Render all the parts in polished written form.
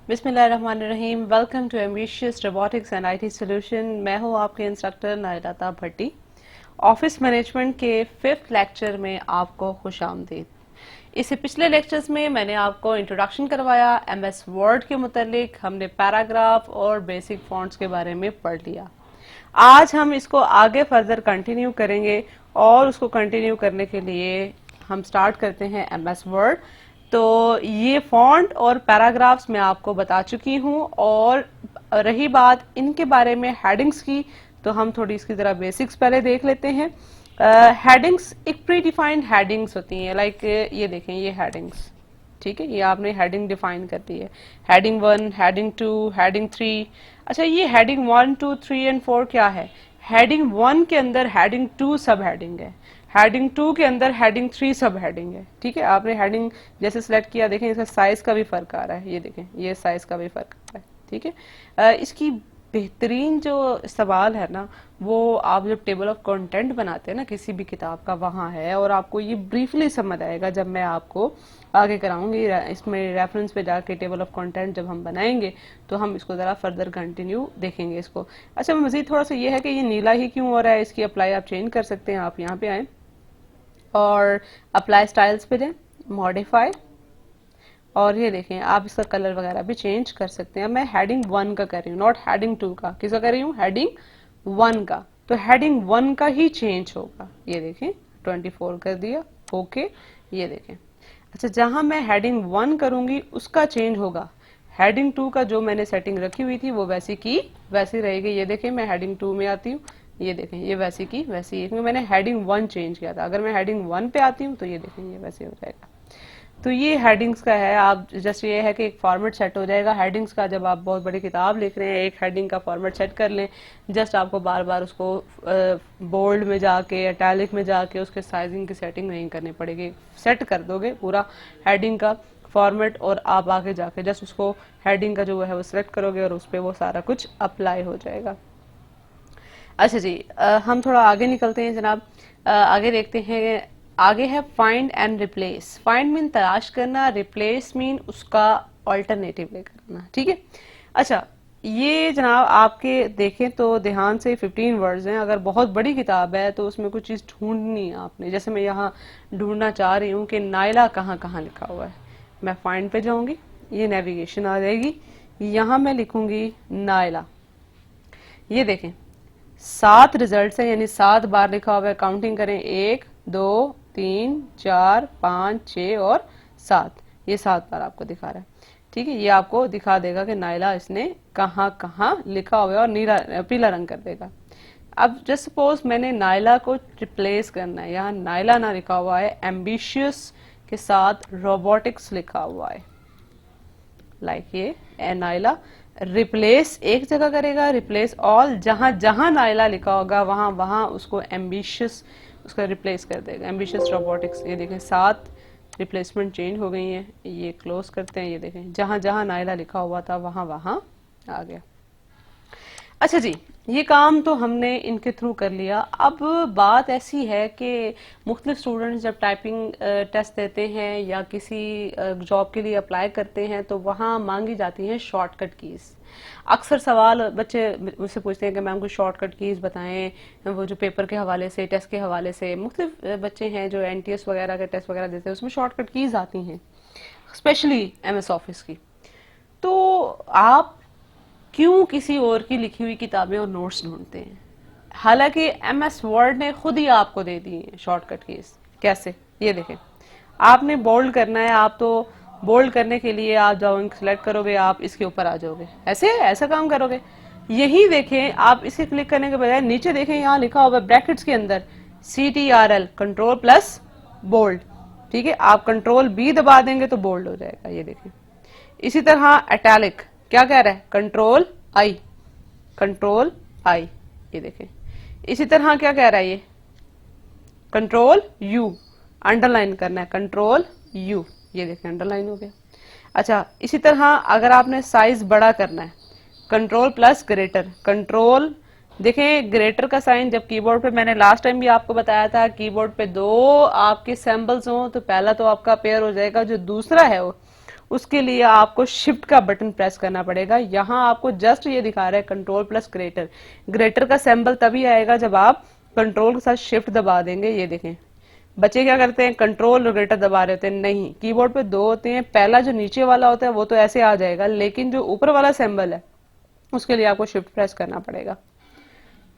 बिस्मिल्लाहिर्रहमानिर्रहीम। Welcome to Ambitious Robotics and IT solution. मैं हूं आपके instructor Naila Bhatti. Office management के 5th लेक्चर में आपको खुशामदीद। इससे पिछले लेक्चर्स में मैंने आपको इंट्रोडक्शन करवाया एमएस वर्ड के मुतालिक। हमने पैराग्राफ और बेसिक फॉन्ट्स के बारे में पढ़ लिया। आज हम इसको आगे फर्दर कंटिन्यू करेंगे और उसको कंटिन्यू करने के लिए हम स्टार्ट करते हैं एमएस वर्ड। तो ये फॉन्ट और पैराग्राफ्स मैं आपको बता चुकी हूँ, और रही बात इनके बारे में हेडिंग्स की, तो हम थोड़ी इसकी जरा बेसिक्स पहले देख लेते हैं। हेडिंग्स एक प्री डिफाइंड हेडिंग्स होती हैं, लाइक ये देखें, ये हेडिंग्स, ठीक है, ये आपने हेडिंग डिफाइन कर दी है। Heading 1, heading 2, heading 3। अच्छा, ये हेडिंग 1, 2, 3 एंड 4 क्या है? हेडिंग 1 के अंदर हेडिंग 2 सब हेडिंग है, हेडिंग 2 के अंदर हेडिंग 3 सब हेडिंग है। ठीक है, आपने हेडिंग जैसे सिलेक्ट किया, देखें इसका साइज का भी फर्क आ रहा है, ये देखें, ये साइज का भी फर्क आ रहा है। ठीक है, इसकी बेहतरीन जो इस्तेमाल है ना, वो आप जब टेबल ऑफ कंटेंट बनाते हैं ना किसी भी किताब का, वहाँ है, और आपको ये ब्रीफली समझ आएगा जब मैं आपको आगे कराऊंगी। इसमें रेफरेंस पे जाके टेबल ऑफ कंटेंट जब हम बनाएंगे तो हम इसको ज़रा फर्दर कंटिन्यू देखेंगे इसको। अच्छा, मज़ीद थोड़ा सा ये है कि ये नीला ही क्यों हो रहा है, इसकी अप्लाई आप चेंज कर सकते हैं। आप यहाँ पे आए और अप्लाई स्टाइल्स पे जाएं, मॉडिफाई, और ये देखें आप इसका कलर वगैरह भी चेंज कर सकते हैं। मैं हेडिंग 1 का कर रही हूँ, नॉट हेडिंग 2 का। किसका कर रही हूँ? हेडिंग 1 का। तो हेडिंग 1 का ही चेंज होगा। ये देखें 24 कर दिया, ओके। ये देखें, अच्छा, जहां मैं हेडिंग 1 करूंगी उसका चेंज होगा। हेडिंग 2 का जो मैंने सेटिंग रखी हुई थी वो वैसी की वैसी रहेगी। ये देखें, मैं हेडिंग 2 में आती हूँ, ये देखें ये वैसी की वैसी। एक में मैंने हेडिंग 1 चेंज किया था, अगर मैं हेडिंग 1 पे आती हूँ तो ये देखें ये वैसे हो जाएगा। तो ये हेडिंग्स का है। आप जस्ट ये है कि एक फॉर्मेट सेट हो जाएगा हेडिंग्स का। जब आप बहुत बड़ी किताब लिख रहे हैं, एक हेडिंग का फॉर्मेट सेट कर लें। जस्ट आपको बार बार उसको बोल्ड में जाके, इटैलिक में जाके उसके साइजिंग की सेटिंग नहीं करनी पड़ेगी। सेट कर दोगे पूरा हेडिंग का फॉर्मेट, और आप आगे जाके जस्ट उसको हेडिंग का जो है वो सिलेक्ट करोगे और उस पर वो सारा कुछ अप्लाई हो जाएगा। अच्छा जी, हम थोड़ा आगे निकलते हैं जनाब। आगे देखते हैं। आगे है find and replace. Find mean तलाश करना, रिप्लेस मीन उसका ऑल्टरनेटिव लेकर आना। ठीक है, अच्छा, ये जनाब आपके देखें तो ध्यान से 15 वर्ड्स हैं। अगर बहुत बड़ी किताब है तो उसमें कुछ चीज ढूंढनी है आपने। जैसे मैं यहाँ ढूंढना चाह रही हूँ कि नाइला कहाँ कहाँ लिखा हुआ है। मैं फाइंड पे जाऊंगी, ये नेविगेशन आ जाएगी, यहाँ मैं लिखूंगी नाइला। ये देखें 7 रिजल्ट है, यानी 7 बार लिखा हुआ है। काउंटिंग करें, 1, 2, 3, 4, 5, 6 और 7। ये 7 बार आपको दिखा रहा है। ठीक है, ये आपको दिखा देगा कि नाइला इसने कहाँ कहाँ लिखा हुआ है, और नीला पीला रंग कर देगा। अब जस्ट सपोज मैंने नाइला को रिप्लेस करना है, यहाँ नाइला ना लिखा हुआ है, एम्बिशियस के साथ रोबोटिक्स लिखा हुआ है। लाइक ये नाइला रिप्लेस एक जगह करेगा, रिप्लेस ऑल, जहां जहां नाइला लिखा होगा वहां वहां उसको एम्बिशियस उसका रिप्लेस कर देगा, एम्बिशियस रोबोटिक्स। ये देखें 7 रिप्लेसमेंट चेंज हो गई हैं। ये क्लोज करते हैं, ये देखें जहां जहां नाइला लिखा हुआ था वहां वहां आ गया। अच्छा जी, ये काम तो हमने इनके थ्रू कर लिया। अब बात ऐसी है कि मुख्तलिफ स्टूडेंट्स जब टाइपिंग टेस्ट देते हैं या किसी जॉब के लिए अप्लाई करते हैं तो वहाँ मांगी जाती हैं शॉर्टकट कीज़। अक्सर सवाल बच्चे मुझसे पूछते हैं कि मैम कुछ शॉर्टकट कीज़ बताएं, वो जो पेपर के हवाले से, टेस्ट के हवाले से। मुख्तलिफ बच्चे हैं जो एनटीएस वगैरह के टेस्ट वगैरह देते हैं, उसमें शॉर्टकट कीज़ आती हैं, स्पेशली एमएस ऑफिस की। तो आप क्यों किसी और की लिखी हुई किताबें और नोट्स ढूंढते हैं? हालांकि एमएस वर्ड ने खुद ही आपको दे दी है शॉर्टकट कीज। कैसे? ये देखें, आपने बोल्ड करना है। आप तो बोल्ड करने के लिए आप जाओ सिलेक्ट करोगे, आप इसके ऊपर आ जाओगे, ऐसे ऐसा काम करोगे। यही देखें, आप इसे क्लिक करने के बजाय नीचे देखें, यहाँ लिखा हुआ ब्रैकेट्स के अंदर CTRL, कंट्रोल प्लस बोल्ड। ठीक है, आप कंट्रोल B दबा देंगे तो बोल्ड हो जाएगा। ये देखें, इसी तरह इटैलिक क्या कह रहा है? Control I, control I। ये देखें, इसी तरह क्या कह रहा है? ये कंट्रोल U, अंडरलाइन करना है, कंट्रोल U। ये देखें अंडरलाइन हो गया। अच्छा, इसी तरह अगर आपने साइज बड़ा करना है, कंट्रोल प्लस ग्रेटर, कंट्रोल, देखें ग्रेटर का साइन जब कीबोर्ड पे, मैंने लास्ट टाइम भी आपको बताया था, कीबोर्ड पे 2 आपके सिंबल्स हों तो पहला तो आपका पेयर हो जाएगा, जो दूसरा है उसके लिए आपको शिफ्ट का बटन प्रेस करना पड़ेगा। यहाँ आपको जस्ट ये दिखा रहा है कंट्रोल प्लस ग्रेटर। ग्रेटर का सिंबल तभी आएगा जब आप कंट्रोल के साथ शिफ्ट दबा देंगे। ये देखें बच्चे क्या करते हैं, कंट्रोल और ग्रेटर दबा रहे होते हैं, नहीं, कीबोर्ड पे दो होते हैं, पहला जो नीचे वाला होता है वो तो ऐसे आ जाएगा, लेकिन जो ऊपर वाला सिंबल है उसके लिए आपको शिफ्ट प्रेस करना पड़ेगा।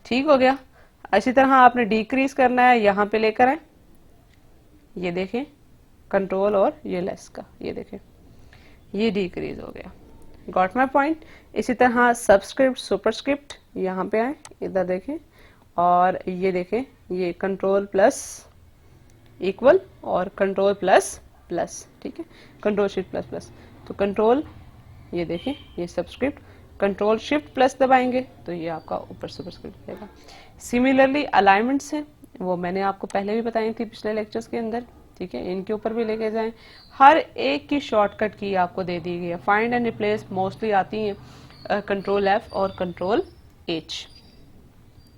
ठीक हो गया। इसी तरह आपने डिक्रीज करना है, यहाँ पे लेकर आए, ये देखें कंट्रोल और ये लेस का, ये देखें ये डिक्रीज हो गया। Got my point. इसी तरह सबस्क्रिप्ट सुपरस्क्रिप्ट, यहाँ पे आए, इधर देखें और ये देखें ये कंट्रोल प्लस इक्वल और कंट्रोल प्लस प्लस, ठीक है, कंट्रोल शिफ्ट प्लस प्लस। तो कंट्रोल, ये देखें ये सबस्क्रिप्ट, कंट्रोल शिफ्ट प्लस दबाएंगे तो ये आपका ऊपर सुपरस्क्रिप्ट रहेगा। सिमिलरली अलाइनमेंट्स हैं, वो मैंने आपको पहले भी बताई थी पिछले लेक्चर्स के अंदर, ठीक है, इनके ऊपर भी लेके जाएं। हर एक की शॉर्टकट की आपको दे दी गई है। फाइंड एंड रिप्लेस मोस्टली आती हैं कंट्रोल एफ और कंट्रोल एच।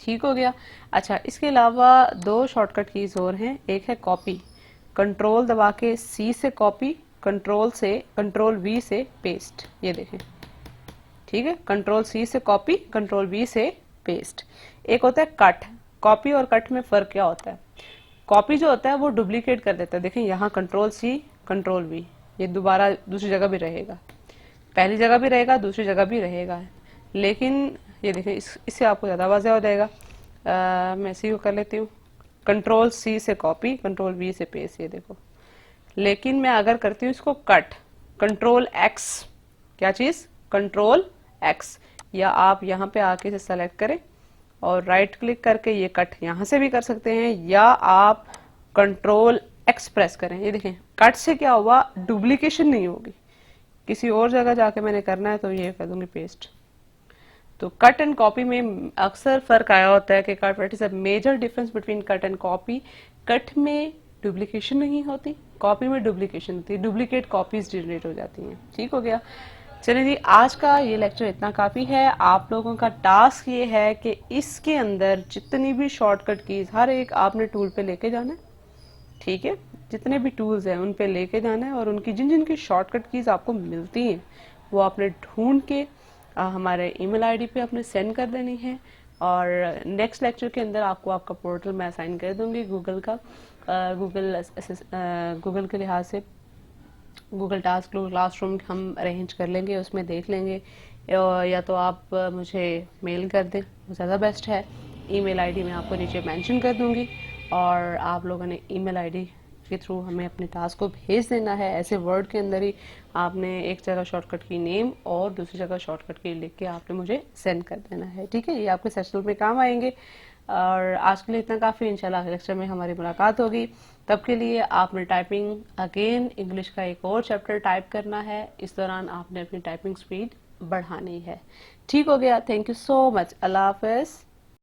ठीक हो गया। अच्छा, इसके अलावा दो शॉर्टकट कीज और हैं, एक है कॉपी, कंट्रोल दबा के सी से कॉपी, कंट्रोल वी से पेस्ट, ये देखें, ठीक है, कंट्रोल सी से कॉपी, कंट्रोल वी से पेस्ट। एक होता है कट। कॉपी और कट में फर्क क्या होता है, कॉपी जो होता है वो डुप्लीकेट कर देता है, देखें यहाँ कंट्रोल सी कंट्रोल वी, ये दोबारा दूसरी जगह भी रहेगा, पहली जगह भी रहेगा, दूसरी जगह भी रहेगा, लेकिन ये देखें इससे आपको ज्यादा वाज़ेह हो जाएगा। मैं इसी को कर लेती हूँ, कंट्रोल सी से कॉपी, कंट्रोल वी से पेस्ट, ये देखो। लेकिन मैं अगर करती हूँ इसको कट, कंट्रोल एक्स, क्या चीज, कंट्रोल एक्स, या आप यहाँ पे आके इसे सेलेक्ट करें और राइट क्लिक करके ये कट यहाँ से भी कर सकते हैं, या आप कंट्रोल एक्स प्रेस करें। ये देखें कट से क्या हुआ, डुप्लीकेशन नहीं होगी, किसी और जगह जाके मैंने करना है तो ये कर दूंगी पेस्ट। तो कट एंड कॉपी में अक्सर फर्क आया होता है कि what is a major difference between cut and copy. Cut में डुप्लीकेशन नहीं होती, कॉपी में डुप्लीकेशन होती है, डुप्लीकेट कॉपीज जनरेट हो जाती हैं। ठीक हो गया। चलिए जी, आज का ये लेक्चर इतना काफ़ी है। आप लोगों का टास्क ये है कि इसके अंदर जितनी भी शॉर्टकट कीज हर एक आपने टूल पे लेके जाना है, ठीक है, जितने भी टूल्स हैं उन पे लेके जाना है, और उनकी जिन जिन की शॉर्टकट कीज आपको मिलती हैं वो आपने ढूंढ के हमारे ईमेल आईडी पे आपने सेंड कर देनी है। और नेक्स्ट लेक्चर के अंदर आपको आपका पोर्टल मैं असाइन कर दूंगी गूगल का, गूगल के लिहाज से गूगल टास्क क्लासरूम हम अरेंज कर लेंगे, उसमें देख लेंगे, या तो आप मुझे मेल कर दें, वो ज़्यादा बेस्ट है। ईमेल आईडी मैं आपको नीचे मेंशन कर दूंगी, और आप लोगों ने ईमेल आईडी के थ्रू हमें अपने टास्क को भेज देना है। ऐसे वर्ड के अंदर ही आपने एक जगह शॉर्टकट की नेम और दूसरी जगह शॉर्टकट की लिख के आपने मुझे सेंड कर देना है, ठीक है, ये आपके सेशनल में काम आएंगे। और आज के लिए इतना काफ़ी, इंशाल्लाह लेक्चर में हमारी मुलाकात होगी। तब के लिए आपने टाइपिंग अगेन इंग्लिश का एक और चैप्टर टाइप करना है, इस दौरान आपने अपनी टाइपिंग स्पीड बढ़ानी है। ठीक हो गया, थैंक यू सो मच, अल्लाह हाफिज़।